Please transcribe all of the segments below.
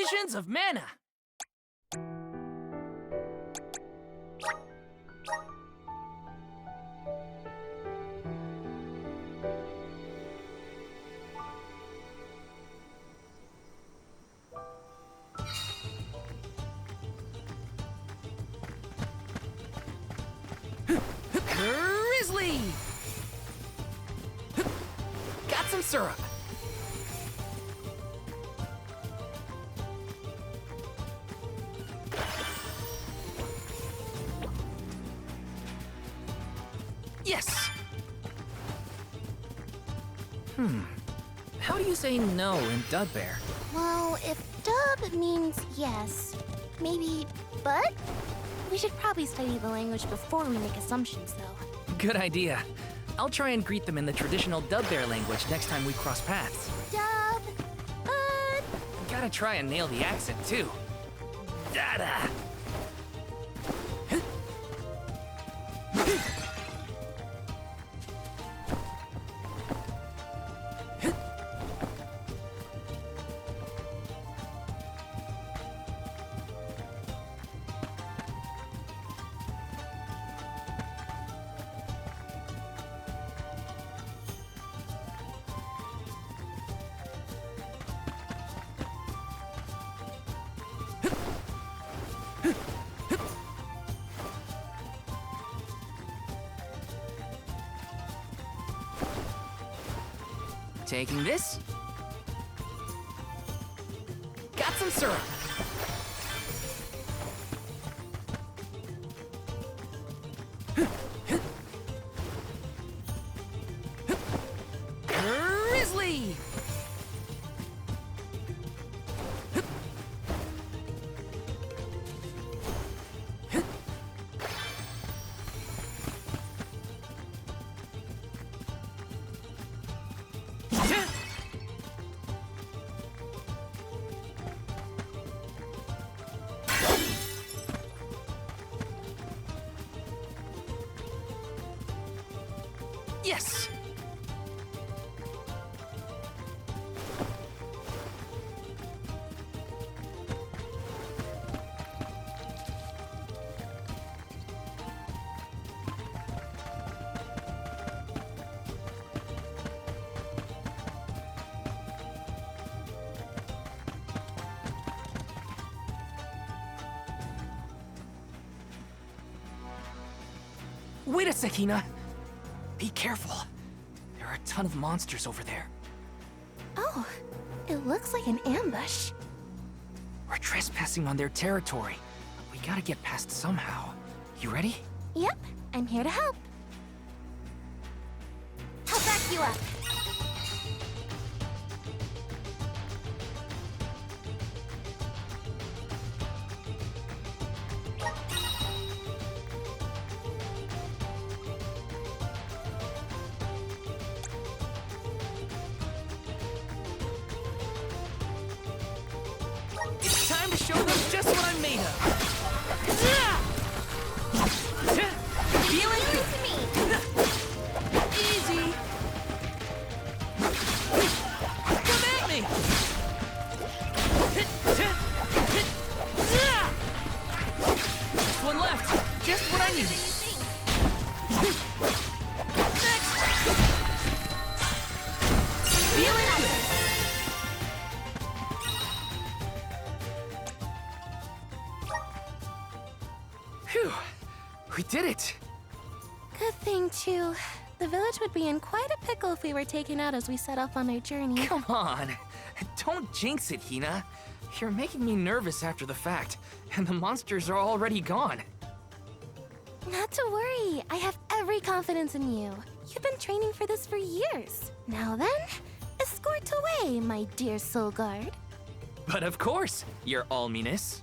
Visions of Mana. Grizzly! Got some syrup. Yes! How do you say no in Dudbear? Well, if dub means yes, maybe but? We should probably study the language before we make assumptions, though. Good idea. I'll try and greet them in the traditional Dudbear language next time we cross paths. Dub, bud. Gotta try and nail the accent, too. Dada! Taking this. Got some syrup. Grizzly! Yes! Wait a sec, Hina. Be careful. There are a ton of monsters over there. Oh, it looks like an ambush. We're trespassing on their territory. We gotta get past somehow. You ready? Yep, I'm here to help. I'll back you up. It's time to show them just what I'm made of. Feeling good. To me. Easy. Come at me. Just one left. Just what I needed. Next. Feeling good. Phew, we did it! Good thing, too. The village would be in quite a pickle if we were taken out as we set off on our journey. Come on! Don't jinx it, Hina. You're making me nervous after the fact, and the monsters are already gone. Not to worry, I have every confidence in you. You've been training for this for years. Now then, escort away, my dear soul guard. But of course, your alminess.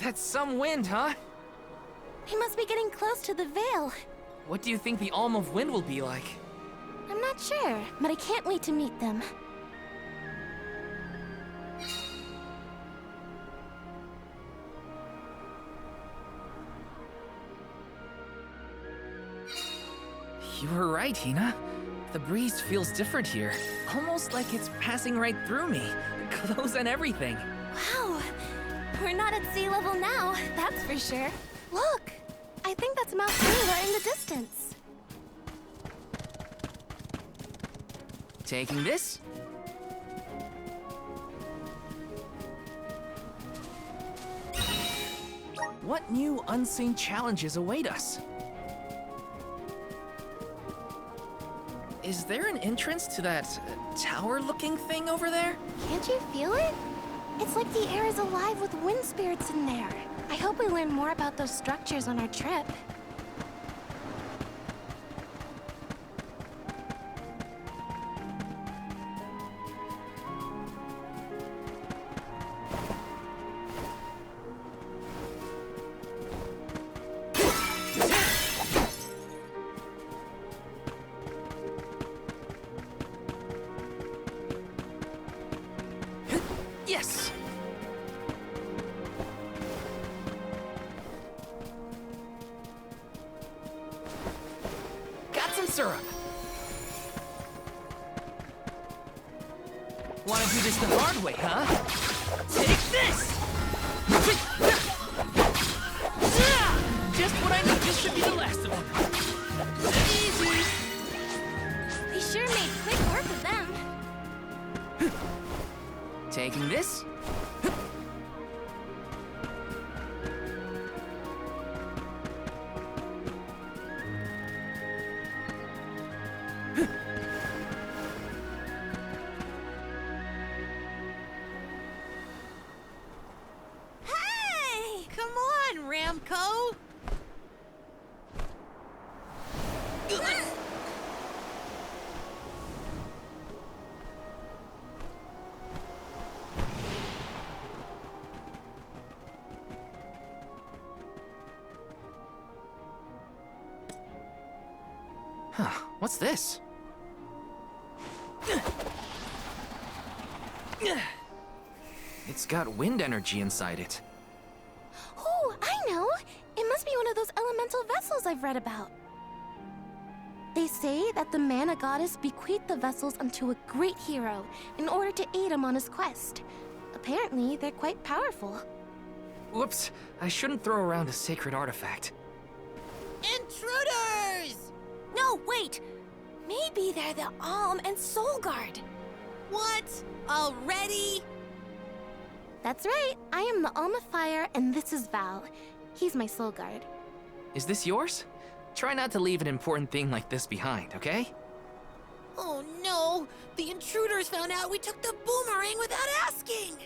That's some wind, huh? We must be getting close to the Veil. What do you think the Alm of Wind will be like? I'm not sure, but I can't wait to meet them. You were right, Hina. The breeze feels different here. Almost like it's passing right through me. Clothes and everything. Wow! We're not at sea level now, that's for sure. Look! I think that's Mount Kayla in the distance. Taking this? What new unseen challenges await us? Is there an entrance to that tower-looking thing over there? Can't you feel it? It's like the air is alive with wind spirits in there. I hope we learn more about those structures on our trip. Yes! Got some syrup. Wanna do this the hard way, huh? Take this! Just what I need. This should be the last of them. Easy. We sure made quick work of them. Taking this? Hey! Come on, Ramco! Huh, what's this? It's got wind energy inside it. Oh, I know! It must be one of those elemental vessels I've read about. They say that the Mana Goddess bequeathed the vessels unto a great hero in order to aid him on his quest. Apparently, they're quite powerful. Whoops, I shouldn't throw around a sacred artifact. Intruders! No, wait! Maybe they're the Alm and Soul Guard. What? Already? That's right. I am the Alm of Fire, and this is Val. He's my Soul Guard. Is this yours? Try not to leave an important thing like this behind, okay? Oh no! The intruders found out we took the boomerang without asking!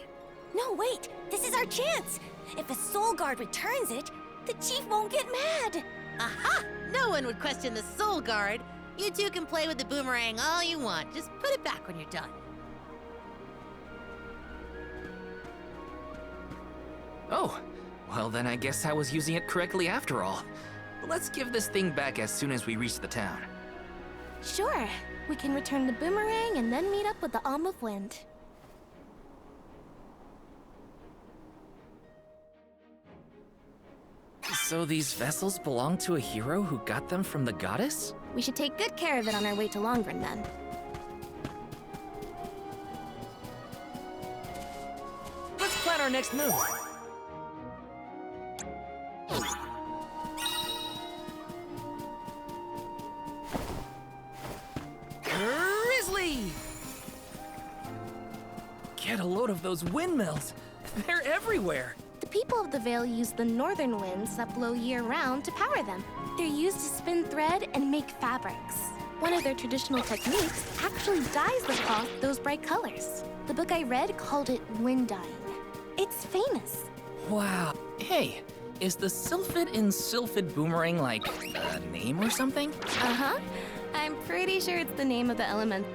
No, wait! This is our chance! If a Soul Guard returns it, the Chief won't get mad! Aha! No one would question the Soul Guard. You two can play with the boomerang all you want. Just put it back when you're done. Oh, well then I guess I was using it correctly after all. Let's give this thing back as soon as we reach the town. Sure. We can return the boomerang and then meet up with the Alm of Wind. So these vessels belong to a hero who got them from the goddess? We should take good care of it on our way to Longrun then. Let's plan our next move. Grizzly! Get a load of those windmills. They're everywhere. The people of the Vale use the northern winds that blow year-round to power them. They're used to spin thread and make fabrics. One of their traditional techniques actually dyes the cloth those bright colors. The book I read called it wind dyeing. It's famous. Wow. Hey, is the Sylphid in Sylphid Boomerang like a name or something? Uh-huh. I'm pretty sure it's the name of the element.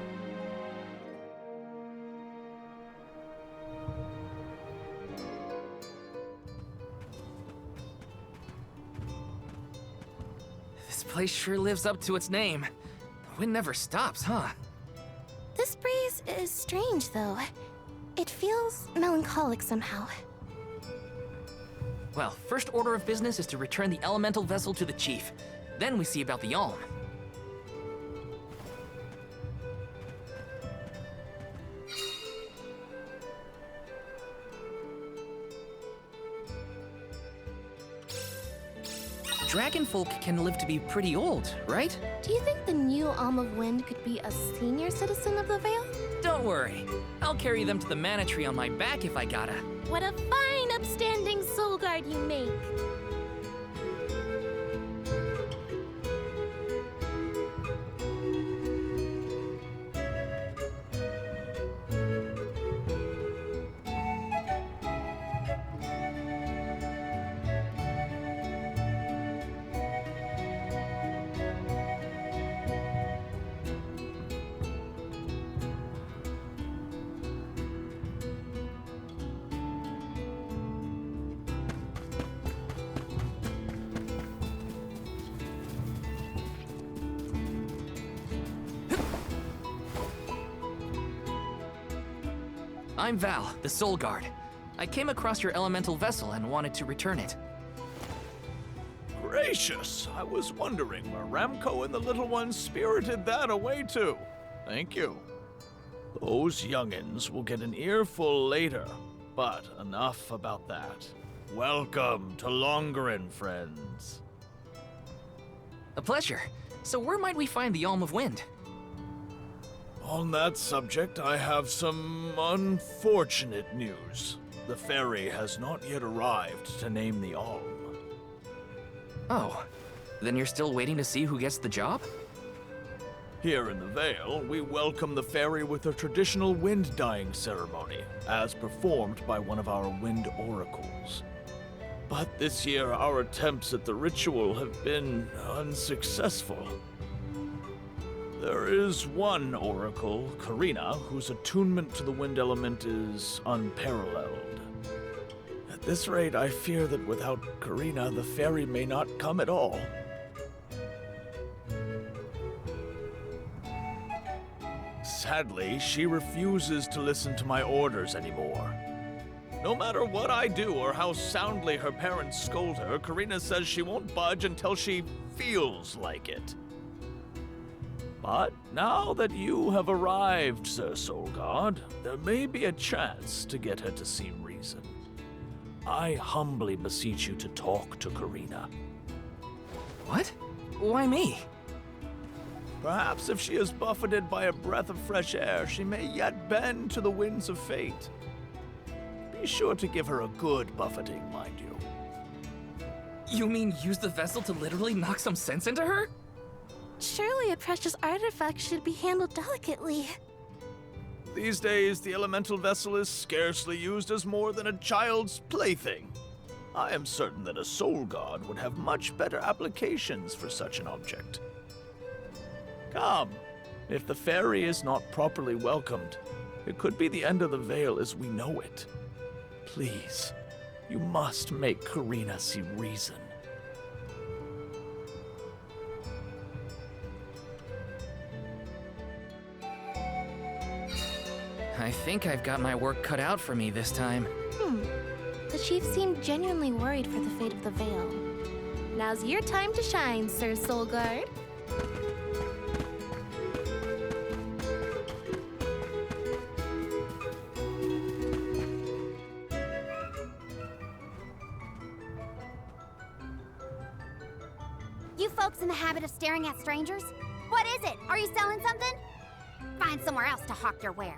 place sure lives up to its name. The wind never stops, huh? This breeze is strange, though. It feels melancholic somehow. Well, first order of business is to return the elemental vessel to the chief. Then we see about the Alm. Dragonfolk can live to be pretty old, right? Do you think the new Alm of Wind could be a senior citizen of the Vale? Don't worry. I'll carry them to the Mana Tree on my back if I gotta. What a fine, upstanding soul guard you make! I'm Val, the Soul Guard. I came across your elemental vessel and wanted to return it. Gracious! I was wondering where Ramco and the little ones spirited that away to. Thank you. Those youngins will get an earful later, but enough about that. Welcome to Longarin, friends. A pleasure. So where might we find the Alm of Wind? On that subject, I have some unfortunate news. The fairy has not yet arrived to name the Alm. Oh, then you're still waiting to see who gets the job? Here in the Vale, we welcome the fairy with a traditional wind-dyeing ceremony, as performed by one of our wind oracles. But this year, our attempts at the ritual have been unsuccessful. There is one oracle, Karina, whose attunement to the wind element is unparalleled. At this rate, I fear that without Karina, the fairy may not come at all. Sadly, she refuses to listen to my orders anymore. No matter what I do or how soundly her parents scold her, Karina says she won't budge until she feels like it. But now that you have arrived, Sir Soul Guard, there may be a chance to get her to see reason. I humbly beseech you to talk to Karina. What? Why me? Perhaps if she is buffeted by a breath of fresh air, she may yet bend to the winds of fate. Be sure to give her a good buffeting, mind you. You mean use the vessel to literally knock some sense into her? Surely a precious artifact should be handled delicately. These days, the elemental vessel is scarcely used as more than a child's plaything. I am certain that a soul guard would have much better applications for such an object. Come, if the fairy is not properly welcomed, it could be the end of the Vale as we know it. Please, you must make Karina see reason. I think I've got my work cut out for me this time. The chief seemed genuinely worried for the fate of the Vale. Now's your time to shine, Sir Soul Guard. You folks in the habit of staring at strangers? What is it? Are you selling something? Find somewhere else to hawk your wares.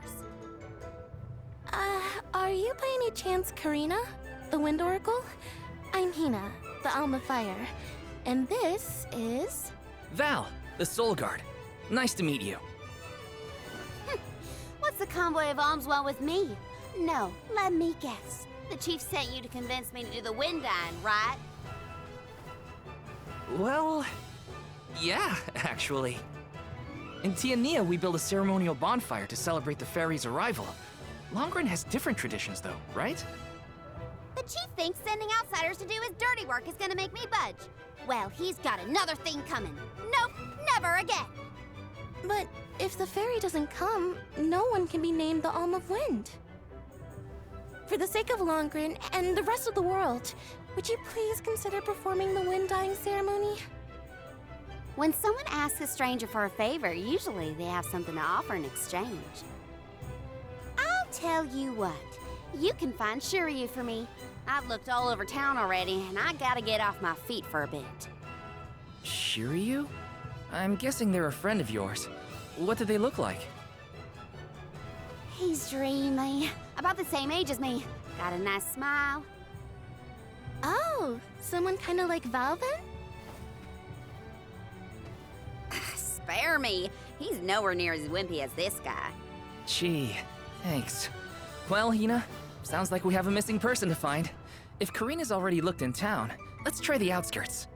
Are you by any chance Karina, the Wind Oracle? I'm Hina, the Alm of Fire. And this is... Val, the Soul Guard. Nice to meet you. What's the convoy of alms want with me? No, let me guess. The chief sent you to convince me to do the wind dyeing, right? Well, yeah, actually. In Tiania, we build a ceremonial bonfire to celebrate the fairy's arrival. Longarin has different traditions, though, right? The chief thinks sending outsiders to do his dirty work is gonna make me budge. Well, he's got another thing coming. Nope, never again. But if the fairy doesn't come, no one can be named the Alm of Wind. For the sake of Longren and the rest of the world, would you please consider performing the wind dyeing ceremony? When someone asks a stranger for a favor, usually they have something to offer in exchange. I'll tell you what. You can find Shiryu for me. I've looked all over town already, and I gotta get off my feet for a bit. Shiryu? I'm guessing they're a friend of yours. What do they look like? He's dreamy. About the same age as me. Got a nice smile. Oh, someone kind of like Val then? Spare me. He's nowhere near as wimpy as this guy. Gee, thanks. Well, Hina, sounds like we have a missing person to find. If Karina's already looked in town, let's try the outskirts.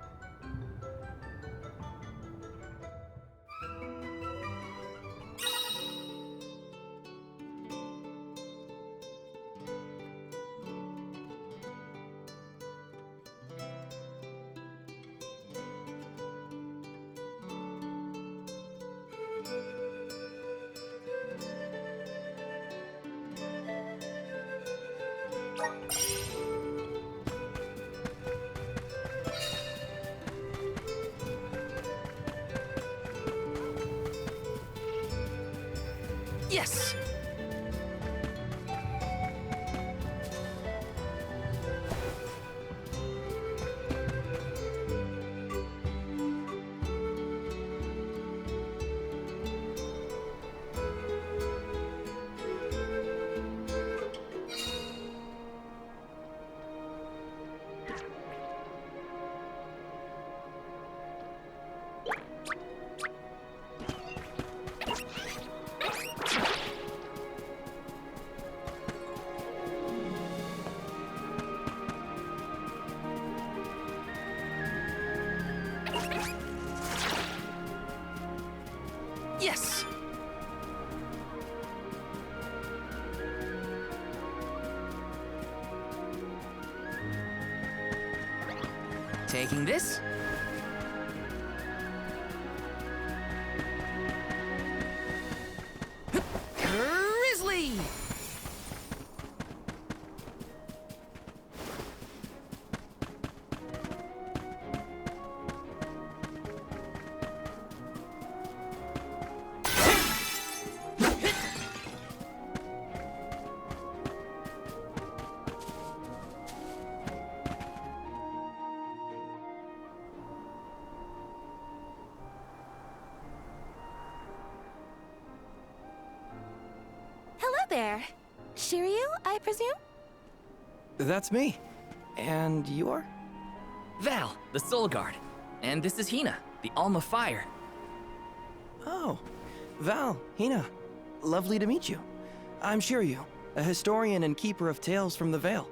Yes! Yes! Taking this. Grizzly! Hello there. Shiryu, I presume? That's me. And you are? Val, the Soul Guard. And this is Hina, the Alm of Fire. Oh, Val, Hina. Lovely to meet you. I'm Shiryu, a historian and keeper of tales from the Vale.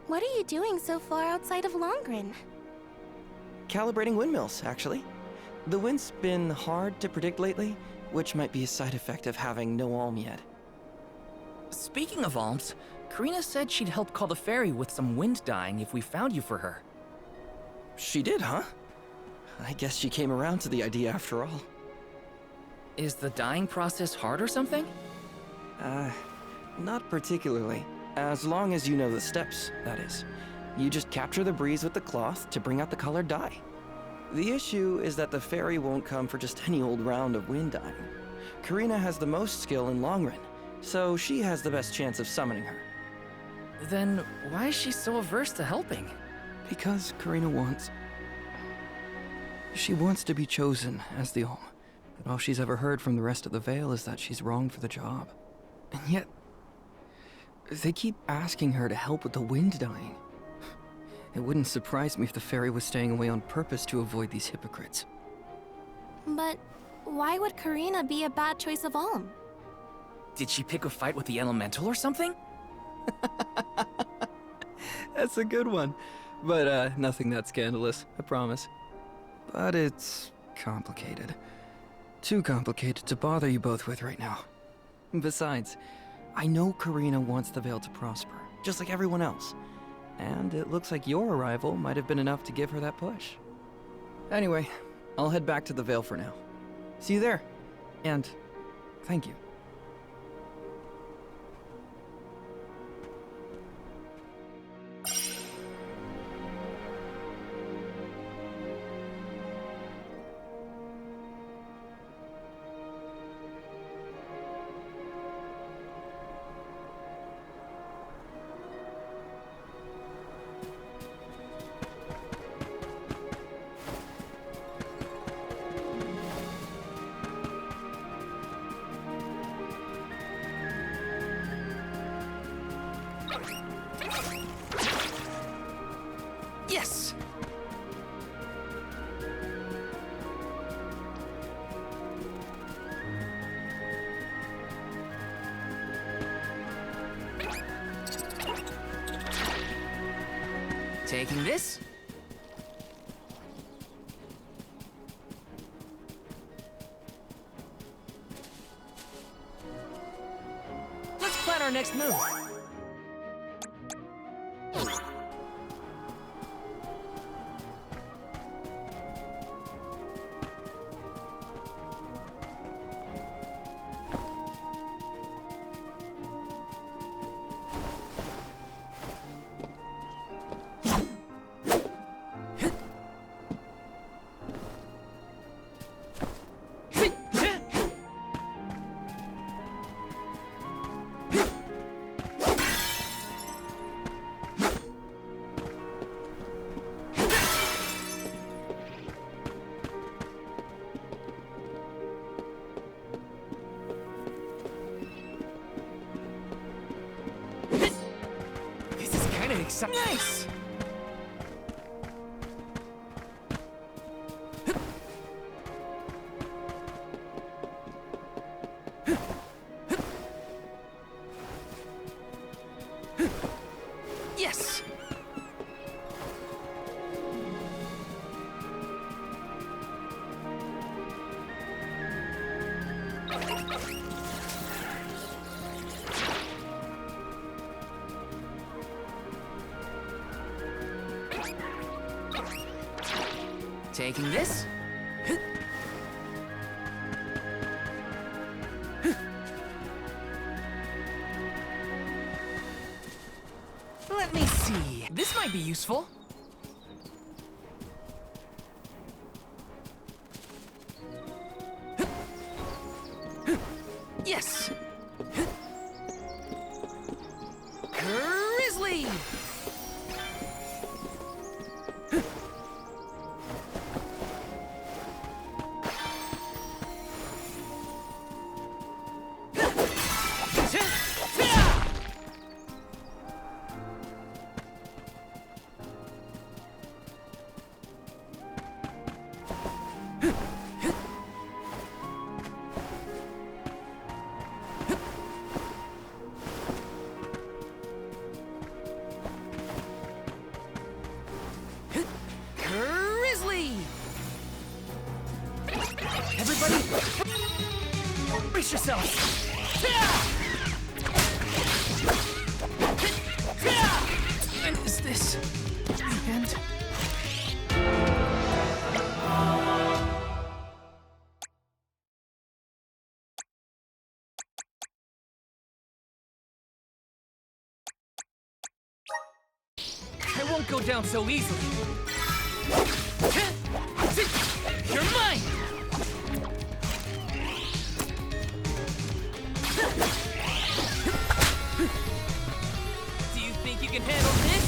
What are you doing so far outside of Longren? Calibrating windmills, actually. The wind's been hard to predict lately, which might be a side effect of having no alm yet. Speaking of alms, Karina said she'd help call the fairy with some wind dyeing if we found you for her. She did, huh? I guess she came around to the idea after all. Is the dyeing process hard or something? Not particularly. As long as you know the steps, that is. You just capture the breeze with the cloth to bring out the colored dye. The issue is that the fairy won't come for just any old round of wind dyeing. Karina has the most skill in Longren, so she has the best chance of summoning her. Then why is she so averse to helping? Because Karina wants... She wants to be chosen as the Alm. But all she's ever heard from the rest of the Vale is that she's wrong for the job. And yet... they keep asking her to help with the wind dyeing. It wouldn't surprise me if the fairy was staying away on purpose to avoid these hypocrites. But why would Karina be a bad choice of Alm? Did she pick a fight with the elemental or something? That's a good one. But, nothing that scandalous, I promise. But it's complicated. Too complicated to bother you both with right now. Besides, I know Karina wants the Vale to prosper, just like everyone else. And it looks like your arrival might have been enough to give her that push. Anyway, I'll head back to the Vale for now. See you there. And thank you. Yes! Taking this. Let's plan our next move. Nice! Yes! Taking this. Let me see. This might be useful. Yes. Grizzly! Everybody, brace yourselves! And is this the end? I won't go down so easily. You're mine! Do you think you can handle this?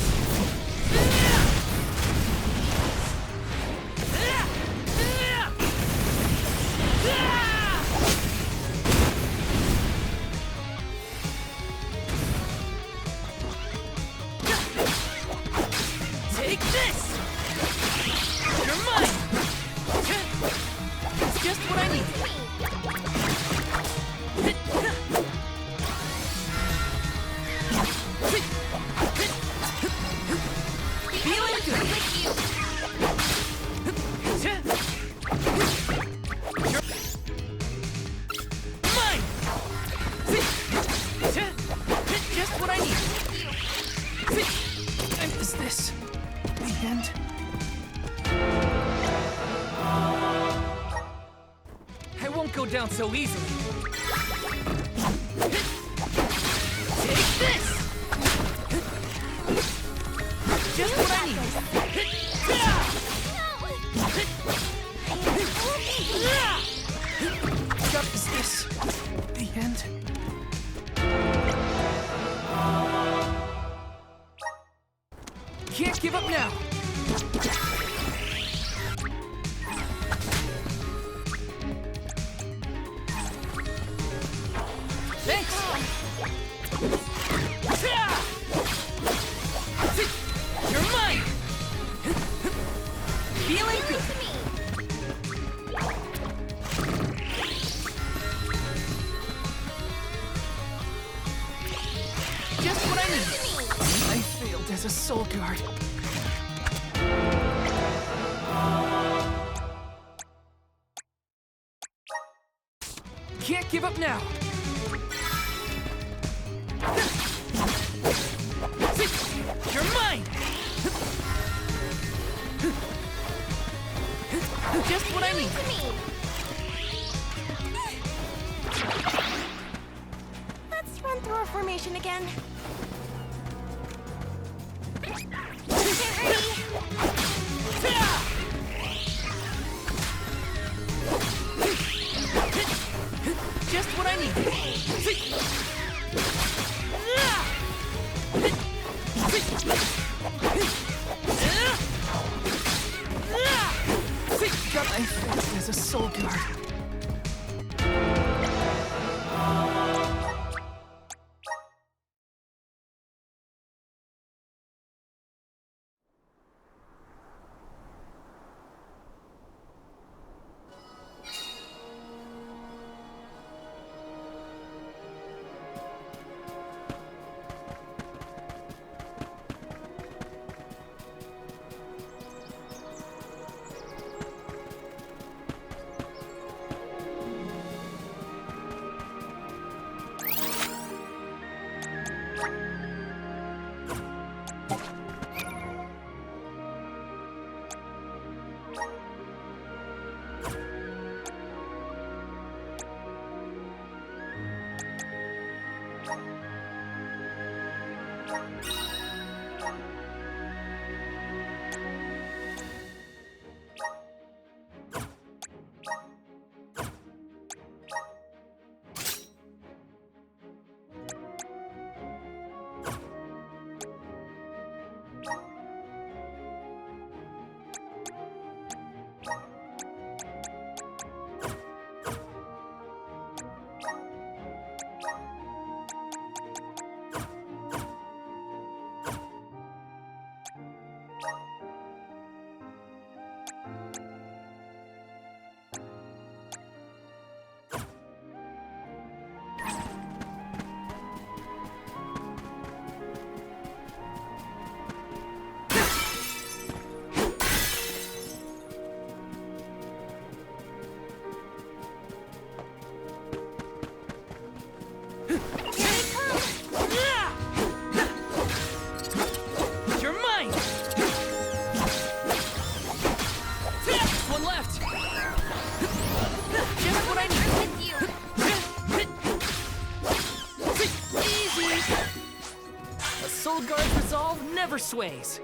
Take this! You're mine! It's just what I need. Feeling good. You're mine! Just what I need. And is this the end? go down so easily. Take this! Just what I need. Is this the end? Can't give up now! Thanks! You're mine! Feeling good! Just what I need! I failed as a soul guard. Can't give up now! You're mine! Just what I need! Let's run through our formation again. Get ready! Just what I need! Got my face as a soul guard. Never sways.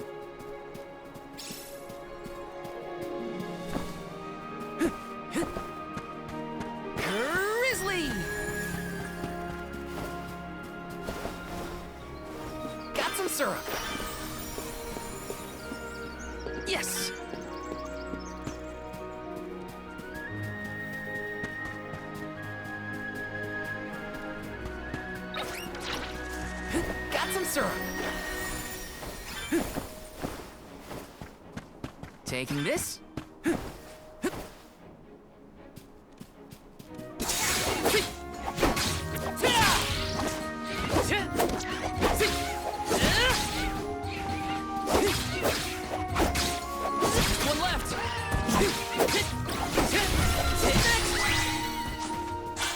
Grizzly! Got some syrup. Yes! Got some syrup. Taking this. One left.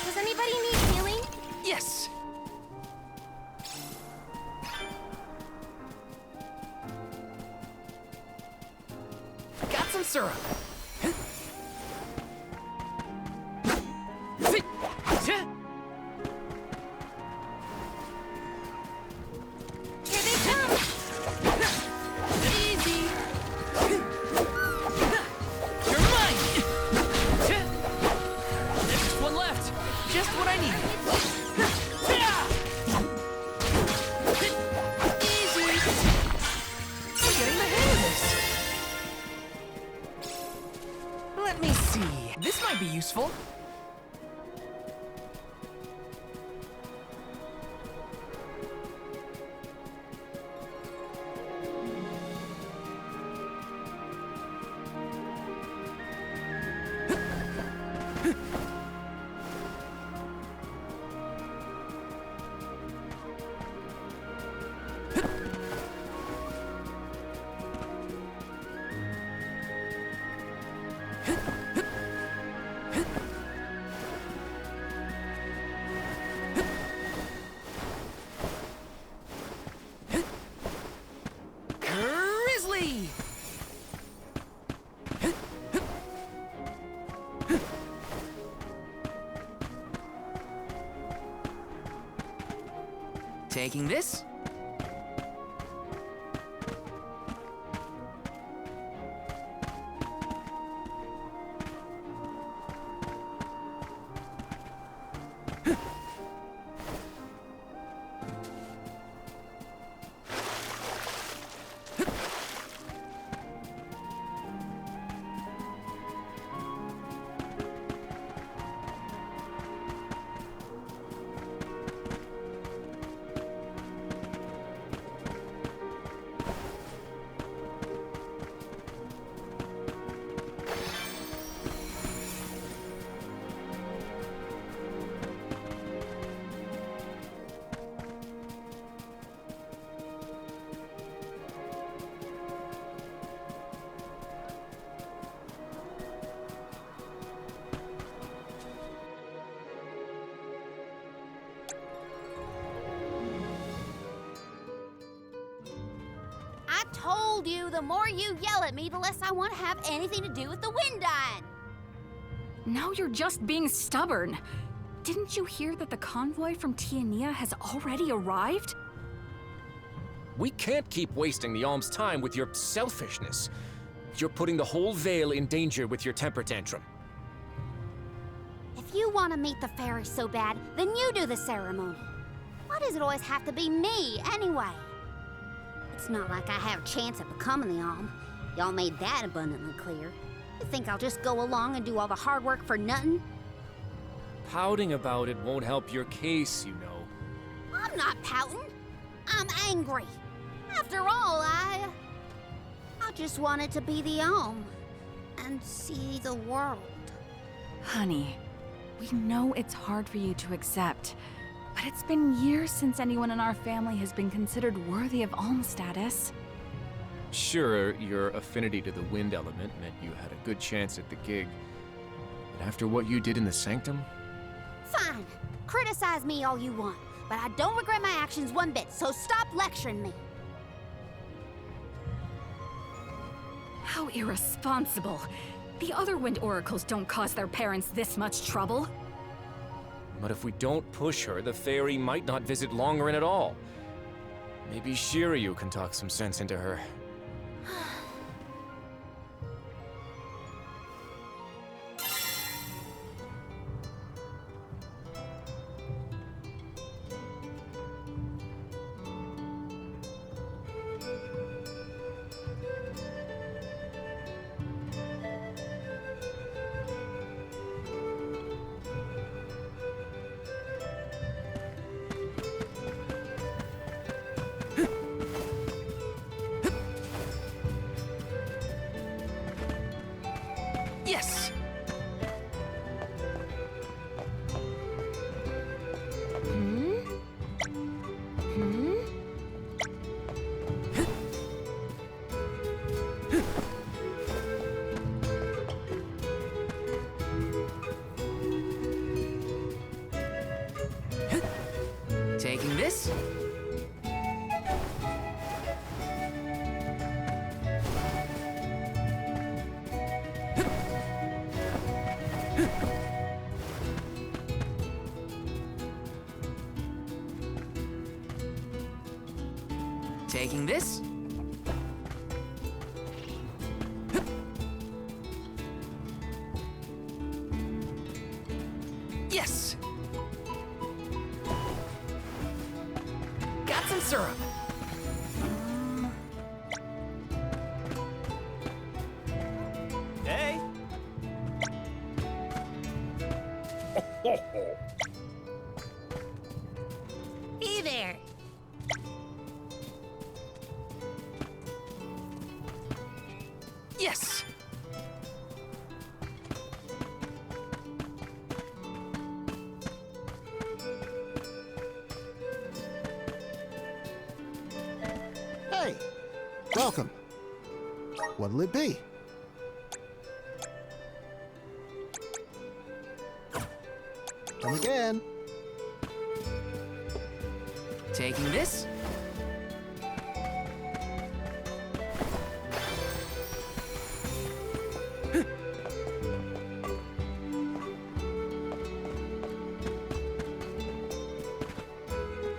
Does anybody need healing? Yes. Got some syrup. might be useful. Grizzly! Taking this? I told you the more you yell at me, the less I want to have anything to do with the wind dying. Now you're just being stubborn. Didn't you hear that the convoy from Tiania has already arrived? We can't keep wasting the Alm's time with your selfishness. You're putting the whole Vale in danger with your temper tantrum. If you want to meet the fairy so bad, then you do the ceremony. Why does it always have to be me, anyway? It's not like I have a chance at becoming the Alm. Y'all made that abundantly clear. You think I'll just go along and do all the hard work for nothing? Pouting about it won't help your case, you know. I'm not pouting. I'm angry. After all, I just wanted to be the Alm and see the world. Honey, we know it's hard for you to accept, but it's been years since anyone in our family has been considered worthy of Alm status. Sure, your affinity to the wind element meant you had a good chance at the gig. But after what you did in the Sanctum? Fine. Criticize me all you want, but I don't regret my actions one bit, so stop lecturing me. How irresponsible. The other wind oracles don't cause their parents this much trouble. But if we don't push her, the fairy might not visit Longren at all. Maybe Shiryu can talk some sense into her. Yes! Taking this? Taking this? Yes! Got some syrup. Hey! ho, ho. Hey there. Yes! Hey, welcome. What'll it be? Come again. Taking this?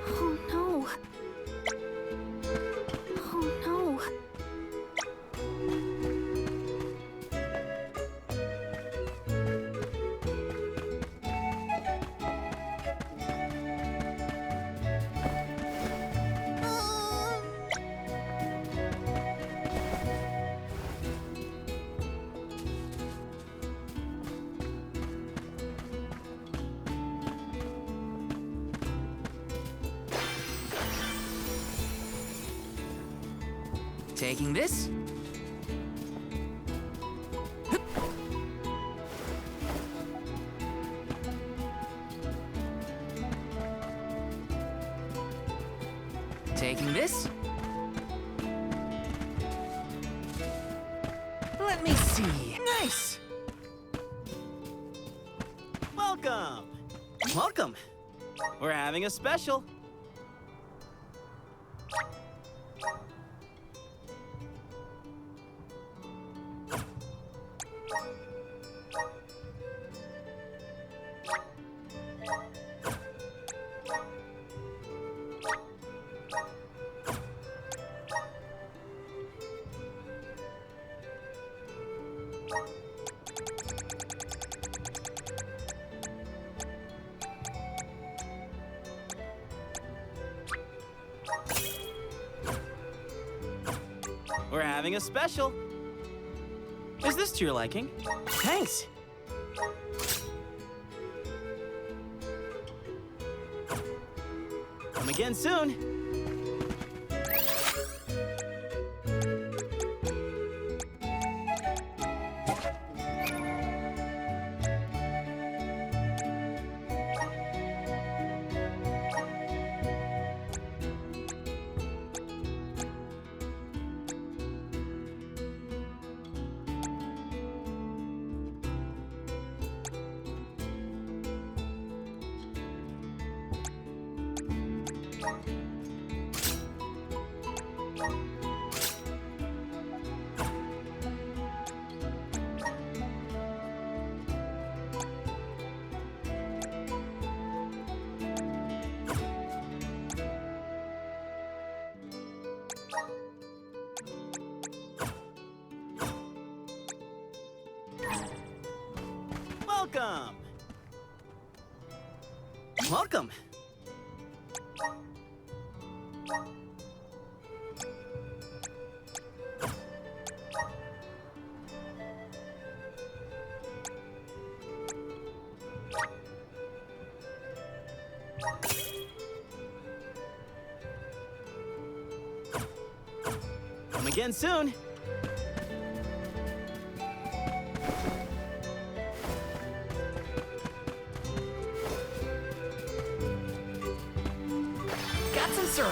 Oh no. Oh no. Taking this? Taking this? Let me see. Nice! Welcome! Welcome! We're having a special. We're having a special. Is this to your liking? Thanks. Come again soon. Welcome. Welcome. Come again soon. Got some syrup.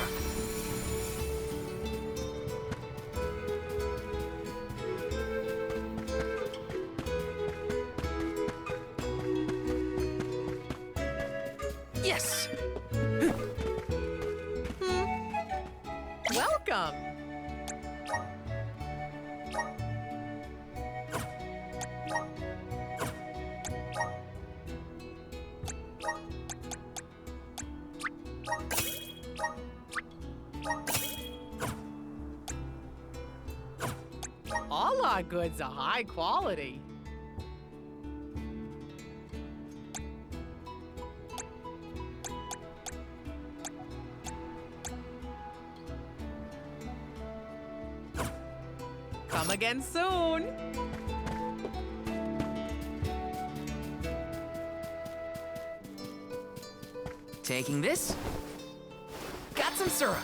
Yes! Welcome. All our goods are high quality. Come again soon. Taking this. Got some syrup.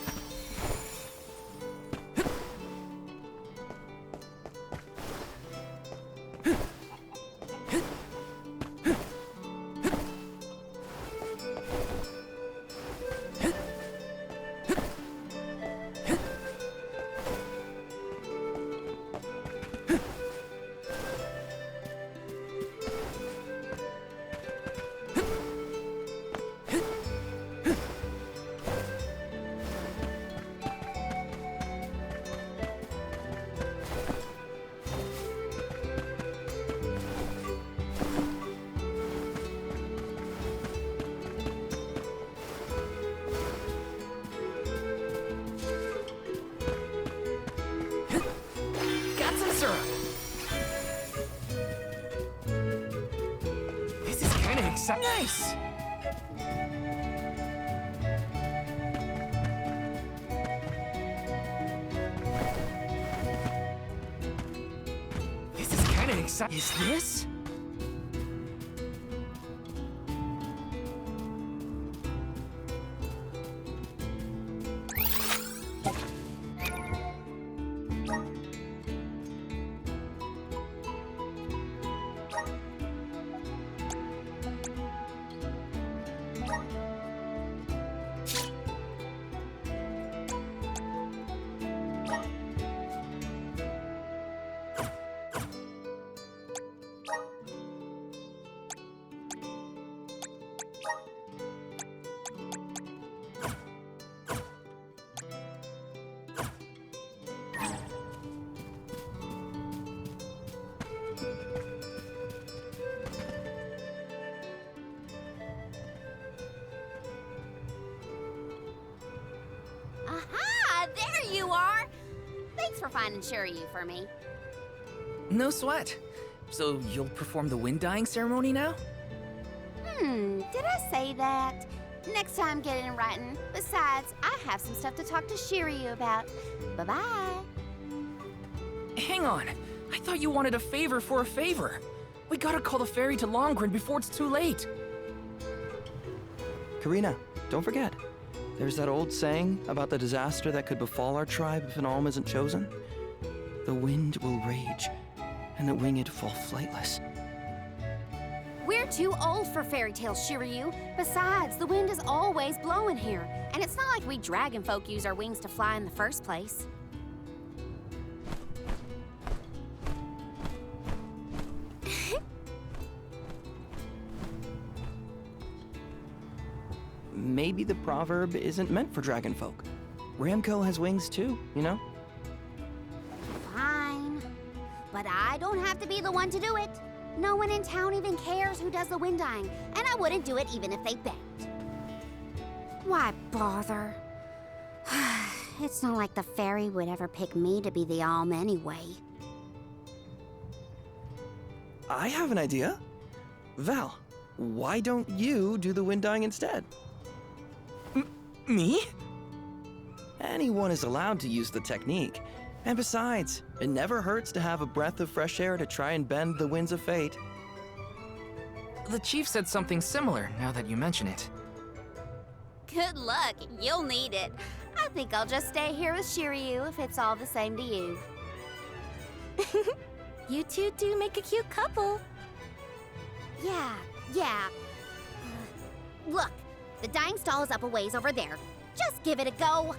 Got some syrup. This is kind of exciting. Nice. This is kind of exciting. Is this? Aha! There you are! Thanks for finding Shiryu for me. No sweat. So you'll perform the wind dyeing ceremony now? Did I say that? Next time, get it in writing. Besides, I have some stuff to talk to Shiryu about. Bye-bye. Hang on. I thought you wanted a favor for a favor. We gotta call the ferry to Longren before it's too late. Karina, don't forget. There's that old saying about the disaster that could befall our tribe if an alm isn't chosen. The wind will rage, and the winged fall flightless. We're too old for fairy tales, Shiryu. Besides, the wind is always blowing here, and it's not like we dragon folk use our wings to fly in the first place. Maybe the proverb isn't meant for dragon folk. Ramco has wings too, you know? Fine. But I don't have to be the one to do it. No one in town even cares who does the wind dyeing, and I wouldn't do it even if they begged. Why bother? It's not like the fairy would ever pick me to be the alm anyway. I have an idea. Val, why don't you do the wind dyeing instead? Me? Anyone is allowed to use the technique. And besides, it never hurts to have a breath of fresh air to try and bend the winds of fate. The chief said something similar, now that you mention it. Good luck. You'll need it. I think I'll just stay here with Shiryu if it's all the same to you. You two do make a cute couple. Yeah. Look, the dyeing stall is up a ways over there. Just give it a go.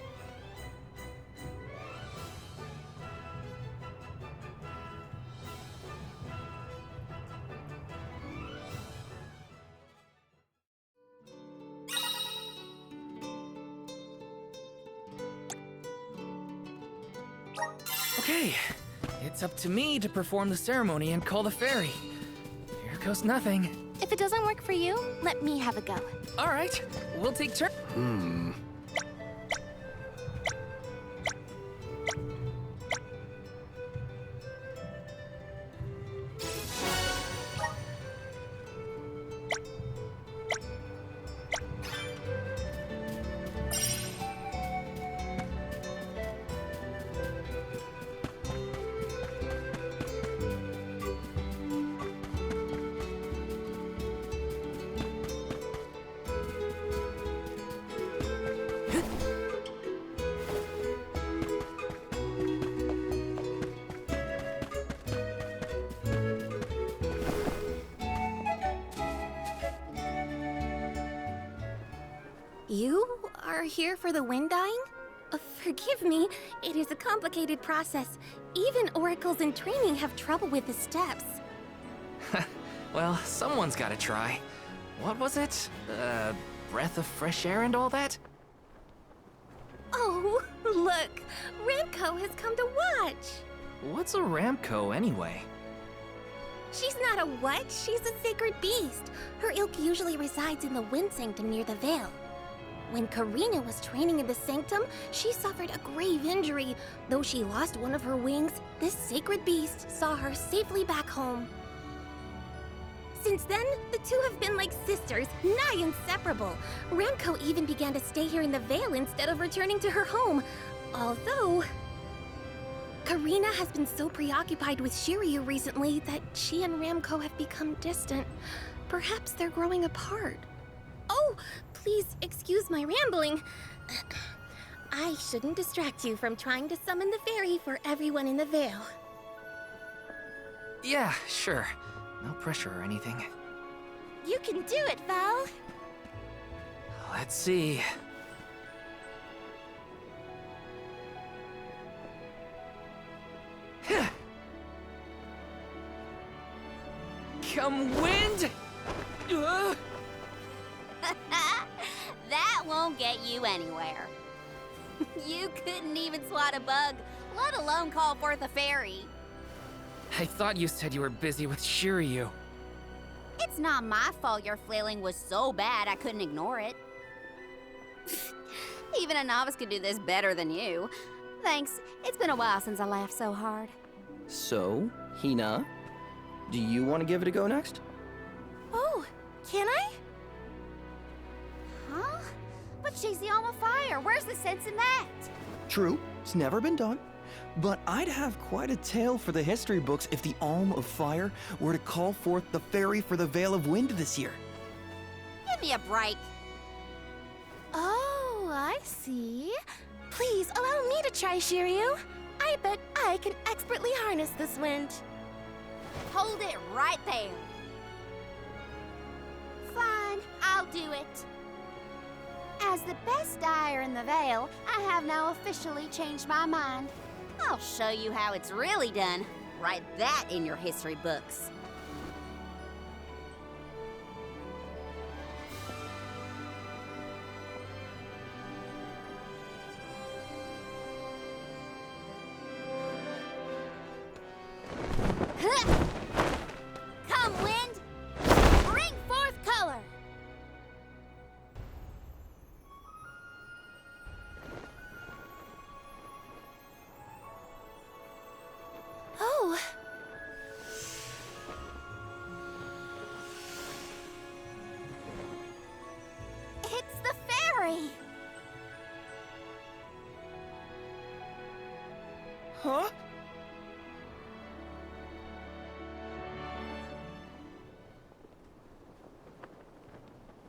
Okay, it's up to me to perform the ceremony and call the ferry. Here goes nothing. If it doesn't work for you, let me have a go. All right, we'll take turns. You are here for the wind dying? Forgive me, it is a complicated process. Even oracles in training have trouble with the steps. Well, someone's gotta try. What was it? Breath of fresh air and all that? Oh, look! Ramco has come to watch! What's a Ramco anyway? She's not a what? She's a sacred beast. Her ilk usually resides in the Wind Sanctum near the Veil. When Karina was training in the Sanctum, she suffered a grave injury. Though she lost one of her wings, this sacred beast saw her safely back home. Since then, the two have been like sisters, nigh inseparable. Ramco even began to stay here in the Veil instead of returning to her home. Although, Karina has been so preoccupied with Shiryu recently that she and Ramco have become distant. Perhaps they're growing apart. Oh, please excuse my rambling. I shouldn't distract you from trying to summon the fairy for everyone in the Veil. Yeah, sure. No pressure or anything. You can do it, Val. Let's see. Come wind! That won't get you anywhere. You couldn't even swat a bug, let alone call forth a fairy. I thought you said you were busy with Shiryu. It's not my fault your flailing was so bad I couldn't ignore it. Even a novice could do this better than you. Thanks. It's been a while since I laughed so hard. So, Hina, do you want to give it a go next? Oh, can I? Huh? But she's the Alma Fire. Where's the sense in that? True, it's never been done. But I'd have quite a tale for the history books if the Alm of Fire were to call forth the fairy for the Veil of Wind this year. Give me a break. Oh, I see. Please allow me to try, Shiryu. I bet I can expertly harness this wind. Hold it right there. Fine, I'll do it. As the best dyer in the Veil, I have now officially changed my mind. I'll show you how it's really done. Write that in your history books. Come, wind! Bring forth color! Oh. It's the fairy! Huh?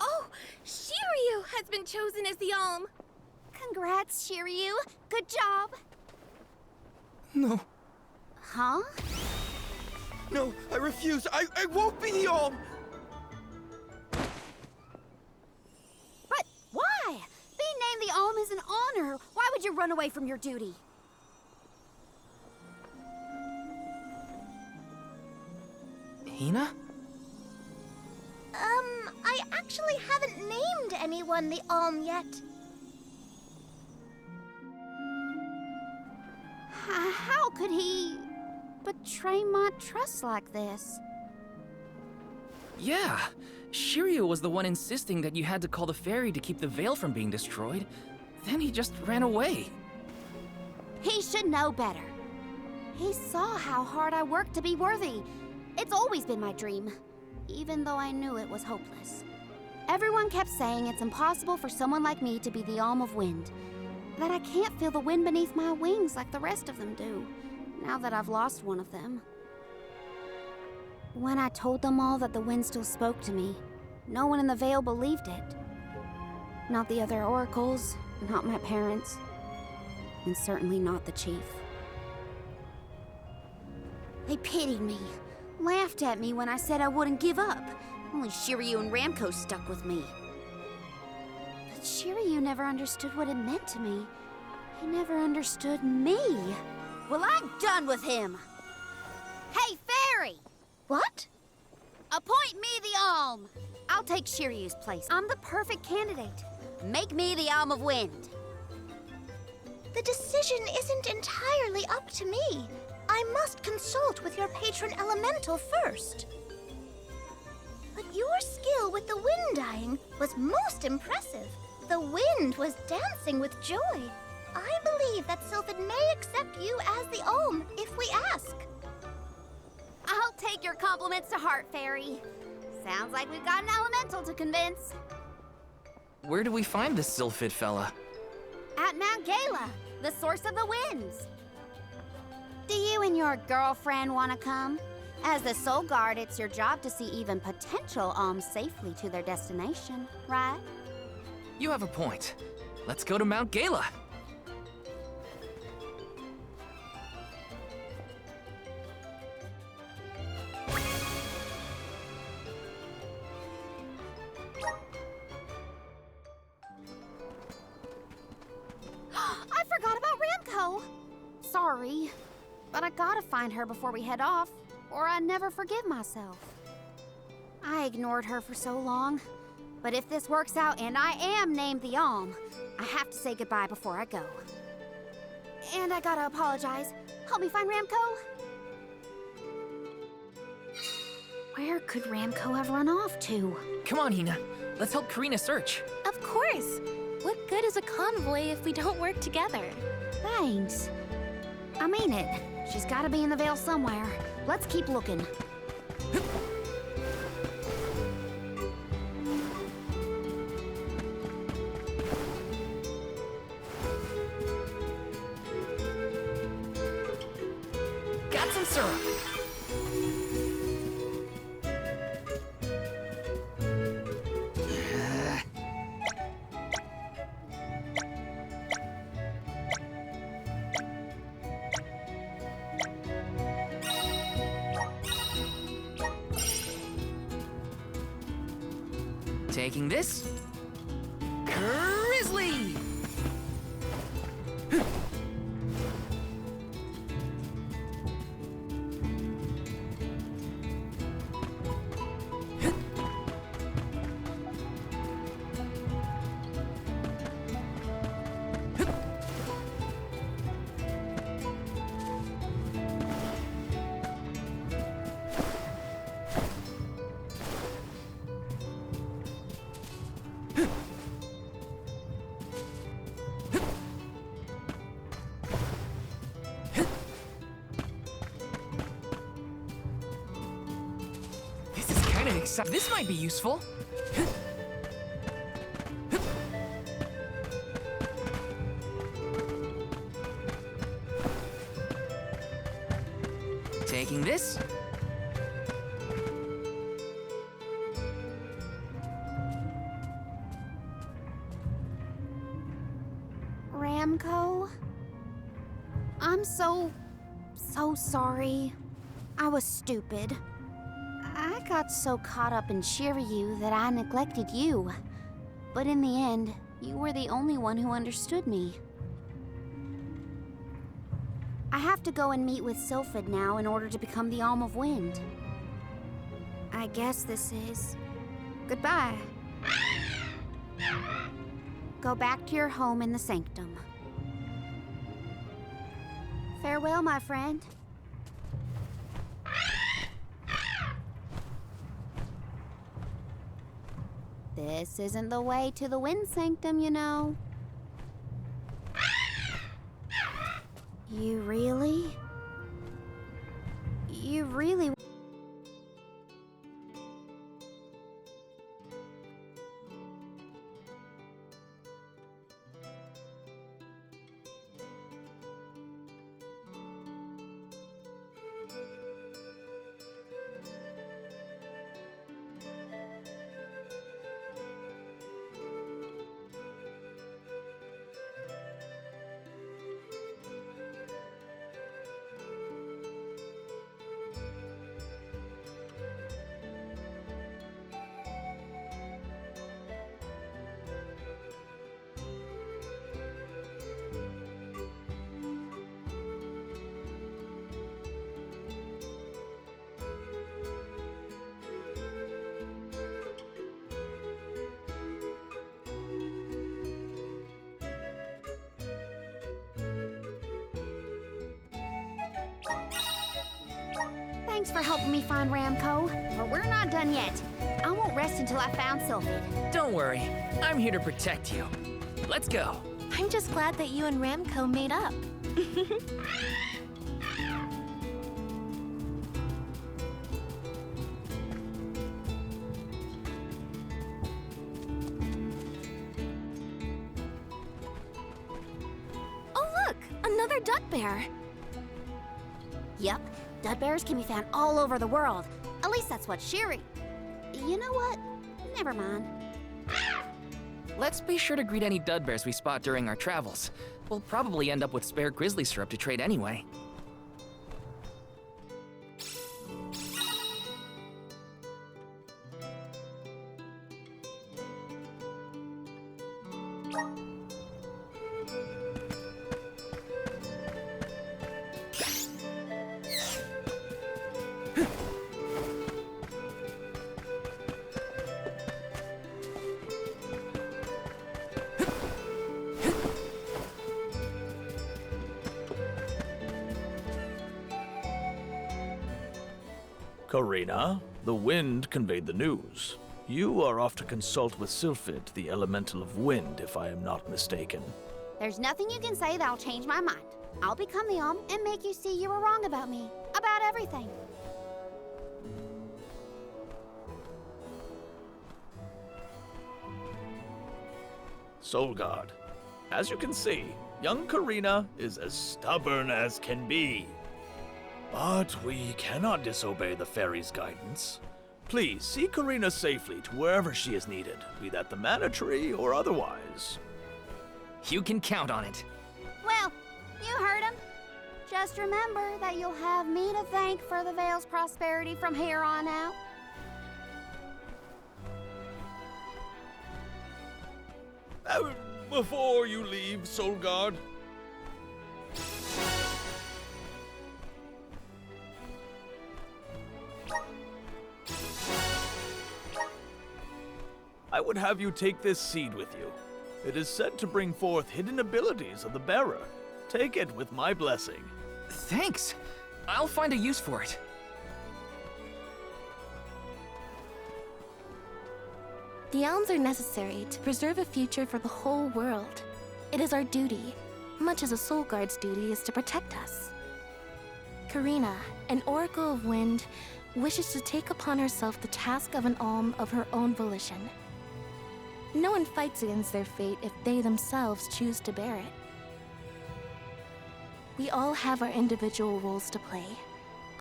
Oh, Shiryu has been chosen as the Alm. Congrats, Shiryu. Good job. No, Huh? no, I refuse. I won't be the Alm! But why? Being named the Alm is an honor. Why would you run away from your duty? Hina? I actually haven't named anyone the Alm yet. How could he betray my trust like this? Yeah. Shiryu was the one insisting that you had to call the fairy to keep the veil from being destroyed. Then he just ran away. He should know better. He saw how hard I worked to be worthy. It's always been my dream, even though I knew it was hopeless. Everyone kept saying it's impossible for someone like me to be the Alm of Wind, that I can't feel the wind beneath my wings like the rest of them do, now that I've lost one of them. When I told them all that the wind still spoke to me, no one in the Veil believed it. Not the other oracles, not my parents, and certainly not the chief. They pitied me, laughed at me when I said I wouldn't give up. Only Shiryu and Ramco stuck with me. But Shiryu never understood what it meant to me. He never understood me. Well, I'm done with him. Hey, Fairy! What? Appoint me the Alm. I'll take Shiryu's place. I'm the perfect candidate. Make me the Alm of Wind. The decision isn't entirely up to me. I must consult with your patron elemental first. But your skill with the wind dyeing was most impressive. The wind was dancing with joy. I believe that Sylphid may accept you as the Alm if we ask. I'll take your compliments to heart, Fairy. Sounds like we've got an elemental to convince. Where do we find this Sylphid fella? At Mount Gala, the source of the winds. Do you and your girlfriend want to come? As the Soul Guard, it's your job to see even potential alms safely to their destination, right? You have a point. Let's go to Mount Gala. I forgot about Ramco. Sorry, but I gotta find her before we head off, or I'd never forgive myself. I ignored her for so long, but if this works out and I am named the Alm, I have to say goodbye before I go. And I gotta apologize. Help me find Ramco. Where could Ramco have run off to? Come on, Hina. Let's help Karina search. Of course. What good is a convoy if we don't work together? Thanks. I mean it. She's gotta be in the Vale somewhere. Let's keep looking. Got some syrup. Taking this. Grizzly! This might be useful. Taking this. Ramco? I'm so sorry. I was stupid. I got so caught up in Shiryu that I neglected you. But in the end, you were the only one who understood me. I have to go and meet with Sylphid now in order to become the Alm of Wind. I guess this is goodbye. Go back to your home in the Sanctum. Farewell, my friend. This isn't the way to the Wind Sanctum, you know. You really? You really... Thanks for helping me find Ramco, but we're not done yet. I won't rest until I found Sylphid. Don't worry, I'm here to protect you. Let's go. I'm just glad that you and Ramco made up. Oh, look! Another Dud Bear! Yep, Dud Bears can be found all over the world. At least that's what Shiri. You know what? Never mind. Let's be sure to greet any Dud Bears we spot during our travels. We'll probably end up with spare grizzly syrup to trade anyway. Karina, the wind conveyed the news. You are off to consult with Sylphid, the elemental of wind, if I am not mistaken. There's nothing you can say that'll change my mind. I'll become the Alm and make you see you were wrong about me. About everything. Solgard, as you can see, young Karina is as stubborn as can be. But we cannot disobey the fairy's guidance. Please see Karina safely to wherever she is needed, be that the Mana Tree or otherwise. You can count on it. Well, you heard him. Just remember that you'll have me to thank for the Vale's prosperity from here on out. Before you leave, Solgard, I would have you take this seed with you. It is said to bring forth hidden abilities of the bearer. Take it with my blessing. Thanks. I'll find a use for it. The elms are necessary to preserve a future for the whole world. It is our duty, much as a Soul Guard's duty is to protect us. Karina, an Oracle of Wind, wishes to take upon herself the task of an Alm of her own volition. No one fights against their fate if they themselves choose to bear it. We all have our individual roles to play.